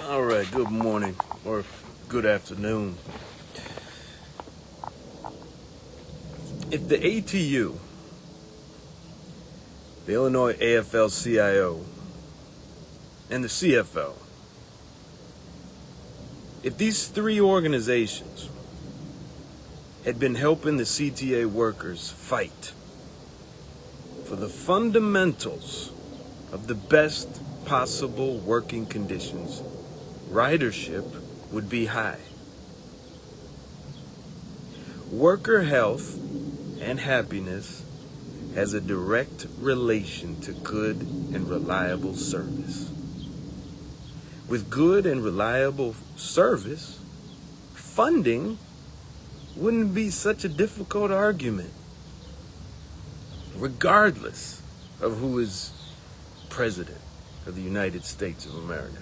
All right, good morning or good afternoon. If the ATU, the Illinois AFL-CIO, and the CFL, if these three organizations had been helping the CTA workers fight for the fundamentals of the best possible working conditions, ridership would be high. Worker health and happiness has a direct relation to good and reliable service. With good and reliable service, funding wouldn't be such a difficult argument, regardless of who is president of the United States of America.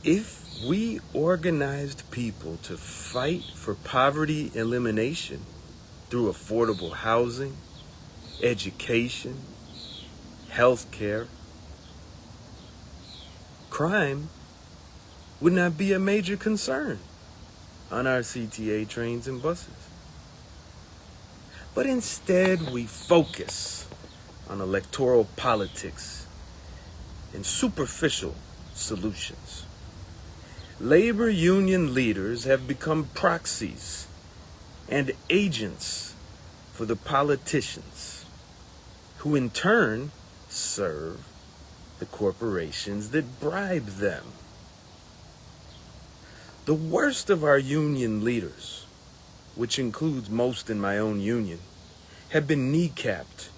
If we organized people to fight for poverty elimination through affordable housing, education, health care, crime would not be a major concern on our CTA trains and buses. But instead, we focus on electoral politics and superficial solutions. Labor union leaders have become proxies and agents for the politicians, who in turn serve the corporations that bribe them. The worst of our union leaders, which includes most in my own union, have been kneecapped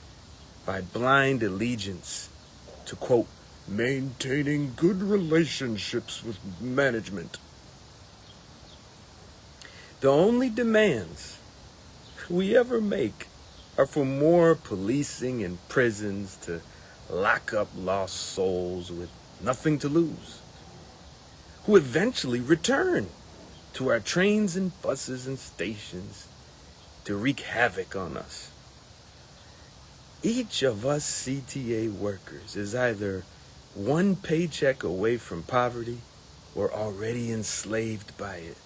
by blind allegiance to, quote, maintaining good relationships with management. The only demands we ever make are for more policing and prisons to lock up lost souls with nothing to lose, who eventually return to our trains and buses and stations to wreak havoc on us. Each of us CTA workers is either one paycheck away from poverty or already enslaved by it.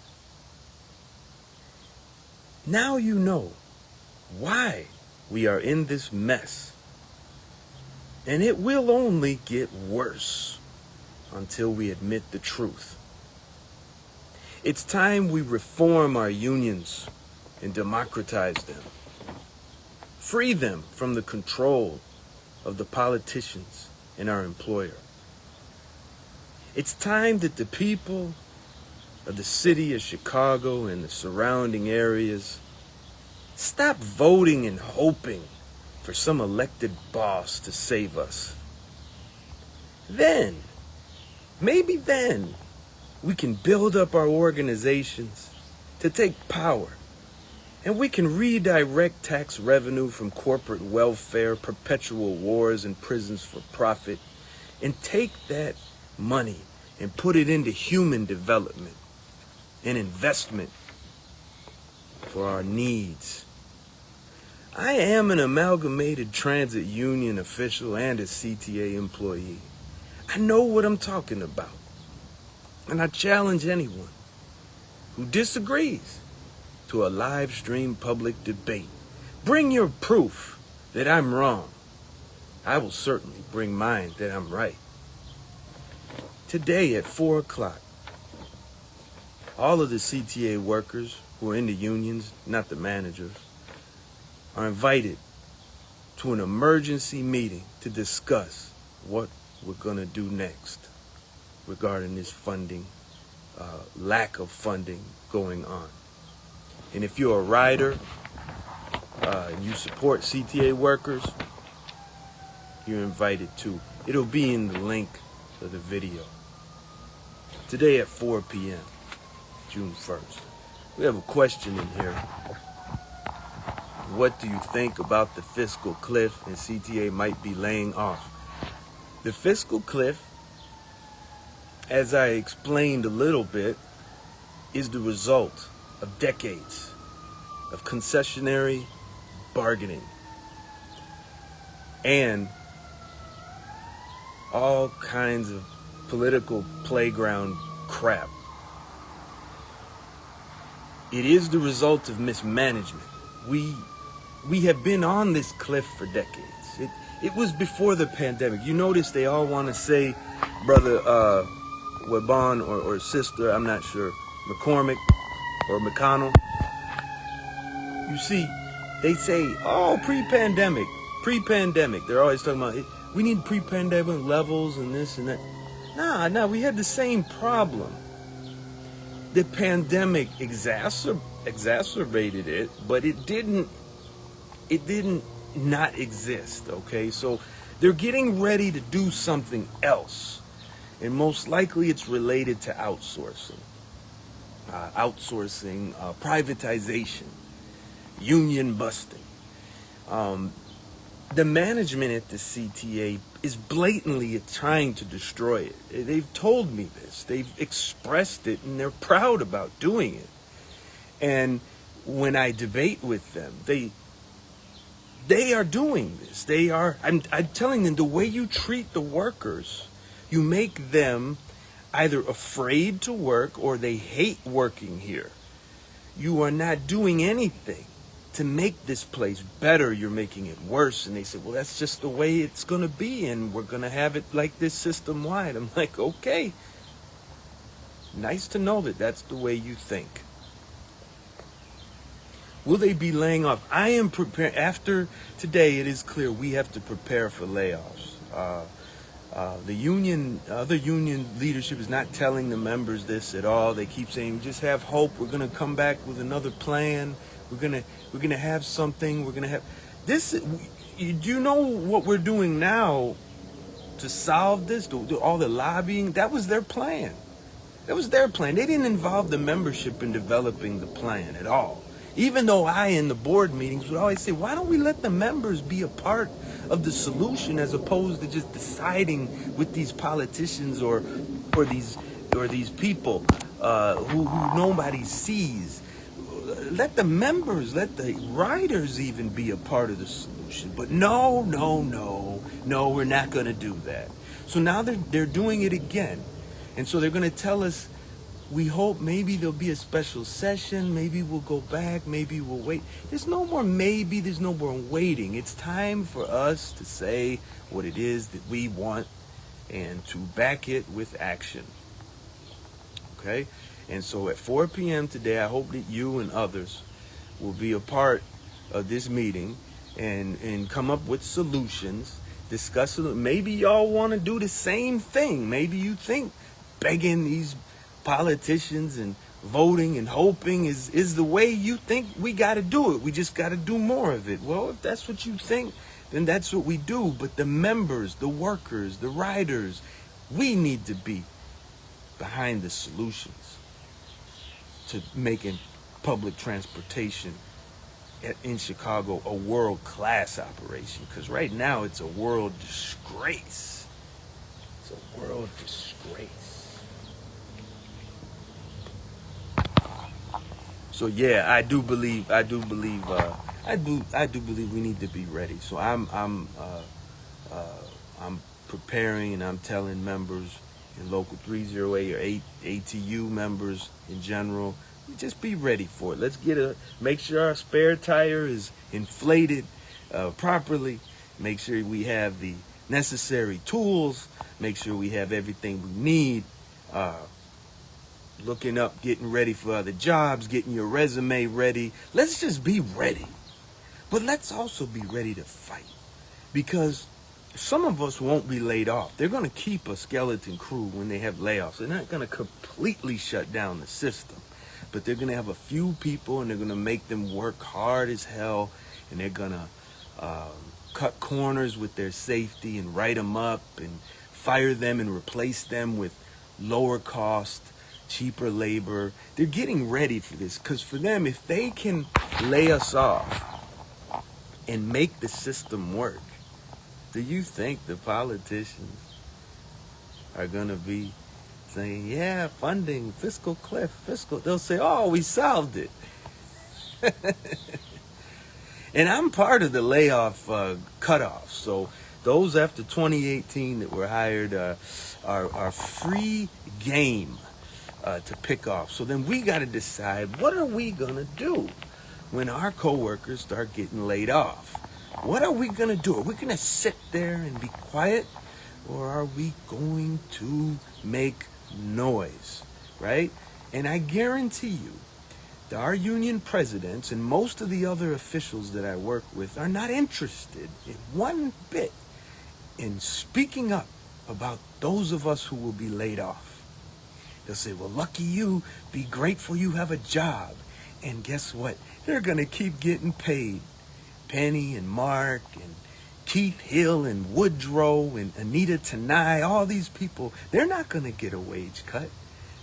Now you know why we are in this mess, and it will only get worse until we admit the truth. It's time we reform our unions and democratize them. Free them from the control of the politicians and our employer. It's time that the people of the city of Chicago and the surrounding areas stop voting and hoping for some elected boss to save us. Maybe then, we can build up our organizations to take power, and we can redirect tax revenue from corporate welfare, perpetual wars, and prisons for profit, and take that money and put it into human development and investment for our needs. I am an amalgamated transit union official and a CTA employee. I know what I'm talking about. And I challenge anyone who disagrees to a live stream public debate. Bring your proof that I'm wrong. I will certainly bring mine that I'm right. Today at 4 o'clock, all of the CTA workers who are in the unions, not the managers, are invited to an emergency meeting to discuss what we're going to do next regarding this funding, lack of funding going on. And if you're a rider and you support CTA workers, you're invited too. It'll be in the link of the video. Today at 4 p.m., June 1st. We have a question in here. What do you think about the fiscal cliff and CTA might be laying off? The fiscal cliff, as I explained a little bit, is the result of decades of concessionary bargaining and all kinds of political playground crap. It is the result of mismanagement. We have been on this cliff for decades. It was before the pandemic. You notice they all want to say, brother Webon or sister, I'm not sure, McCormick or McConnell. You see, they say, oh, pre-pandemic. They're always talking about, we need pre-pandemic levels and this and that. Nah, we had the same problem. The pandemic exacerbated it, but it didn't not exist, okay? So they're getting ready to do something else. And most likely it's related to outsourcing, privatization, union busting. The management at the CTA is blatantly trying to destroy it. They've told me this. They've expressed it, and they're proud about doing it. And when I debate with them, they are doing this. I'm telling them, the way you treat the workers, you make them either afraid to work or they hate working here. You are not doing anything to make this place better. You're making it worse. And they say, well, that's just the way it's going to be, and we're going to have it like this system-wide. I'm like, okay, nice to know that that's the way you think. Will they be laying off? I am prepared. After today, it is clear we have to prepare for layoffs. The other union leadership is not telling the members this at all. They keep saying, just have hope. We're going to come back with another plan. We're gonna have something. We're gonna have this. Do you know what we're doing now to solve this? All the lobbying. That was their plan. They didn't involve the membership in developing the plan at all. Even though I, in the board meetings, would always say, why don't we let the members be a part of the solution as opposed to just deciding with these politicians or these people who nobody sees. Let the members, let the riders even be a part of the solution. But no, we're not going to do that. So now they're doing it again. And so they're going to tell us, we hope maybe there'll be a special session, maybe we'll go back, maybe we'll wait. There's no more maybe, there's no more waiting. It's time for us to say what it is that we want and to back it with action. Okay? And so at 4 p.m. today, I hope that you and others will be a part of this meeting and come up with solutions, discuss it. Maybe y'all want to do the same thing. Maybe you think begging these politicians and voting and hoping is the way you think we got to do it. We just got to do more of it. Well, if that's what you think, then that's what we do. But the members, the workers, the riders, we need to be behind the solutions to making public transportation in Chicago a world-class operation. Because right now it's a world disgrace. It's a world disgrace. So yeah, I do believe we need to be ready. So I'm preparing, and I'm telling members in Local 308 or ATU members in general, just be ready for it. Let's make sure our spare tire is inflated properly. Make sure we have the necessary tools. Make sure we have everything we need. Looking up, getting ready for other jobs, getting your resume ready. Let's just be ready. But let's also be ready to fight, because some of us won't be laid off. They're going to keep a skeleton crew when they have layoffs. They're not going to completely shut down the system, but they're going to have a few people, and they're going to make them work hard as hell, and they're going to cut corners with their safety and write them up and fire them and replace them with lower cost, cheaper labor. They're getting ready for this, because for them, if they can lay us off and make the system work, do you think the politicians are going to be saying, yeah, funding, fiscal cliff, fiscal? They'll say, oh, we solved it. And I'm part of the layoff cutoff. So Those after 2018 that were hired are free game to pick off. So then we got to decide, what are we going to do when our coworkers start getting laid off? What are we going to do? Are we going to sit there and be quiet? Or are we going to make noise, right? And I guarantee you, our union presidents and most of the other officials that I work with are not interested in one bit in speaking up about those of us who will be laid off. They'll say, well, lucky you, be grateful you have a job. And guess what? They're going to keep getting paid. Penny and Mark and Keith Hill and Woodrow and Anita Tanai, all these people, they're not going to get a wage cut.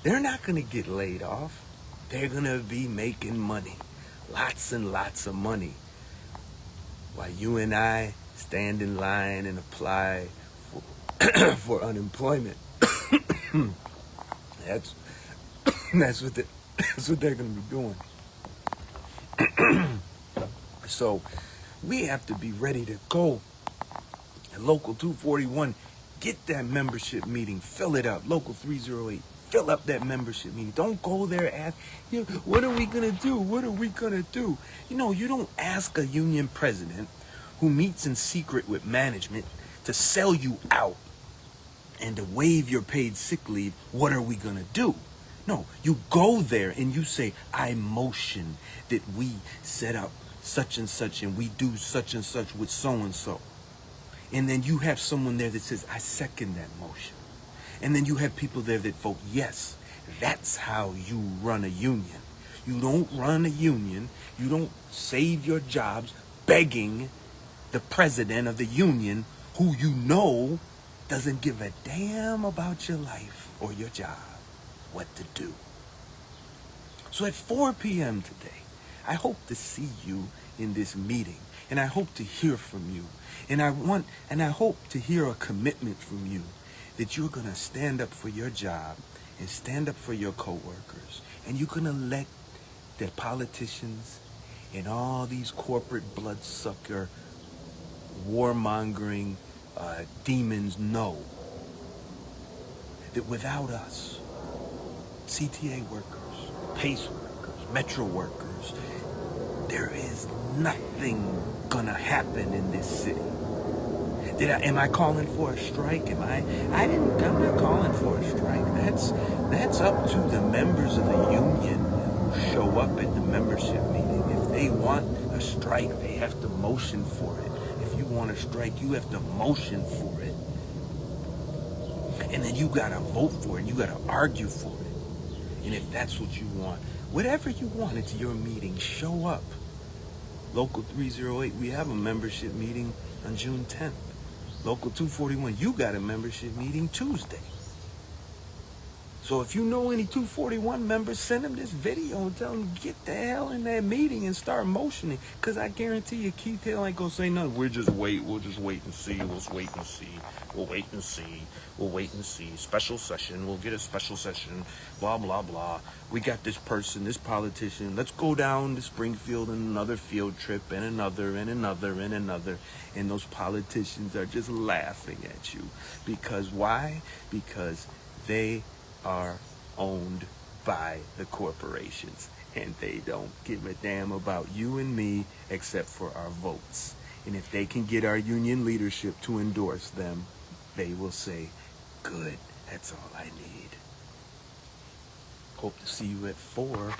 They're not going to get laid off. They're going to be making money, lots and lots of money, while you and I stand in line and apply for unemployment. That's what they're going to be doing. So we have to be ready to go. At Local 241, get that membership meeting, fill it up. Local 308, fill up that membership meeting. Don't go there and ask, what are we going to do? What are we going to do? You don't ask a union president who meets in secret with management to sell you out and to waive your paid sick leave, what are we going to do? No, you go there and you say, I motion that we set up such and such and we do such and such with so-and-so. And then you have someone there that says, I second that motion. And then you have people there that vote yes. That's how you run a union. You don't run a union. You don't save your jobs begging the president of the union, who you know doesn't give a damn about your life or your job, what to do. So at 4 p.m. today, I hope to see you in this meeting, and I hope to hear from you. And I hope to hear a commitment from you that you're going to stand up for your job and stand up for your coworkers. And you're going to let the politicians and all these corporate bloodsucker, warmongering demons know that without us, CTA workers, PACE workers, Metro workers, there is nothing gonna happen in this city. Am I calling for a strike? I'm not calling for a strike. That's up to the members of the union who show up at the membership meeting. If they want a strike, they have to motion for it. If you want a strike, you have to motion for it. And then you gotta vote for it. You gotta argue for it. And if that's what you want, whatever you want, it's your meeting. Show up. Local 308, we have a membership meeting on June 10th. Local 241, you got a membership meeting Tuesday. So if you know any 241 members, send them this video and tell them get the hell in that meeting and start motioning. Because I guarantee you, Keith Hill ain't going to say nothing. We'll just wait and see. We'll wait and see. Special session. We'll get a special session. Blah, blah, blah. We got this person, this politician. Let's go down to Springfield and another field trip and another and another and another. And those politicians are just laughing at you. Because why? Because they are owned by the corporations, and they don't give a damn about you and me except for our votes. And if they can get our union leadership to endorse them, they will say, good, that's all I need. Hope to see you at 4.